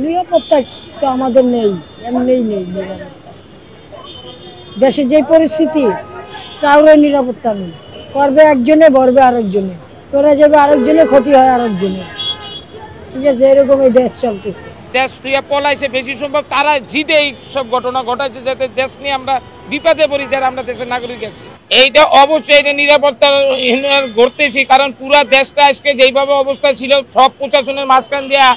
নিরাপত্তা তো আমাদের নেই, এমনিই নেই নিরাপত্তা। দেশে যে পরিস্থিতি, কারোর নিরাপত্তা নেই। করবে একজনে, ভরবে আরেকজনে, করে যাবে আরেকজনে, ক্ষতি হয় আরেকজনে। ঠিক আছে, এরকম এই দেশ চলতেছে। দেশ তুইয়া পলাইছে বেশি সম্ভব, তারা জিদে এই সব ঘটনা ঘটাইছে যাতে দেশ নিয়ে আমরা বিপদে পড়ি যারা আমরা দেশের নাগরিক আছি। এইটা অবশ্যই এটা নিরাপত্তা ঘটতেছি, কারণ পুরা দেশটা আজকে যেইভাবে অবস্থা ছিল সব প্রশাসনের মাঝখান দিয়া,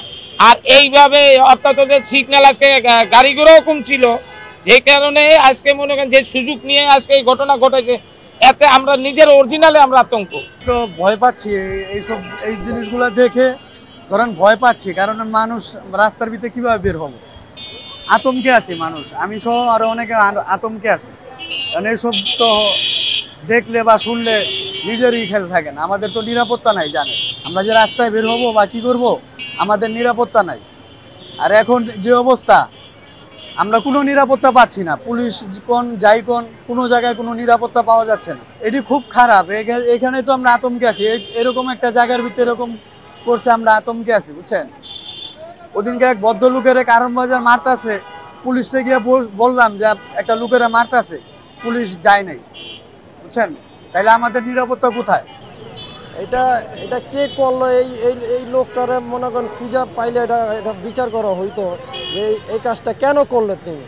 আর এইভাবে অর্থাৎ সিগন্যাল আজকে গাড়ি ঘোড়াও কম ছিল, যে কারণে আজকে মনে করেন যে সুযোগ নিয়ে আজকে এই ঘটনা ঘটেছে, এতে আমরা নিজের অরিজিনালে আমরা আতঙ্ক তো ভয় পাচ্ছি এইসব এই জিনিসগুলো দেখে। ধরেন ভয় পাচ্ছি কারণ মানুষ রাস্তার ভিতরে কিভাবে বের হবো, আতঙ্কে আছে মানুষ, আমি সহ আরো অনেকে আতঙ্কে আছে। কারণ এইসব তো দেখলে বা শুনলে নিজেরই খেয়াল থাকে না, আমাদের তো নিরাপত্তা নাই। জানেন, আমরা যে রাস্তায় বের হবো বা কি করবো, আমাদের নিরাপত্তা নাই। আর এখন যে অবস্থা, আমরা কোনো নিরাপত্তা পাচ্ছি না। পুলিশ কোন যাই কোন, কোনো জায়গায় কোনো নিরাপত্তা পাওয়া যাচ্ছে না। এটি খুব খারাপ। এখানে তো আমরা আতঙ্কে আছি, এরকম একটা জায়গার ভিতরে এরকম করছে, আমরা আতঙ্কে আছি, বুঝছেন। ওদিনকে এক ভদ্রলোকের কারণ বাজার মারতাছে, পুলিশে গিয়ে বললাম যে একটা লোকেরা মারতাছে, পুলিশ যায় নাই, বুঝছেন। তাইলে আমাদের নিরাপত্তা কোথায়? এটা এটা কে করলো? এই এই এই লোকটারে মনে করেন খুঁজা পাইলে এটা এটা বিচার করা হইতো যে এই কাজটা কেন করলেন তিনি।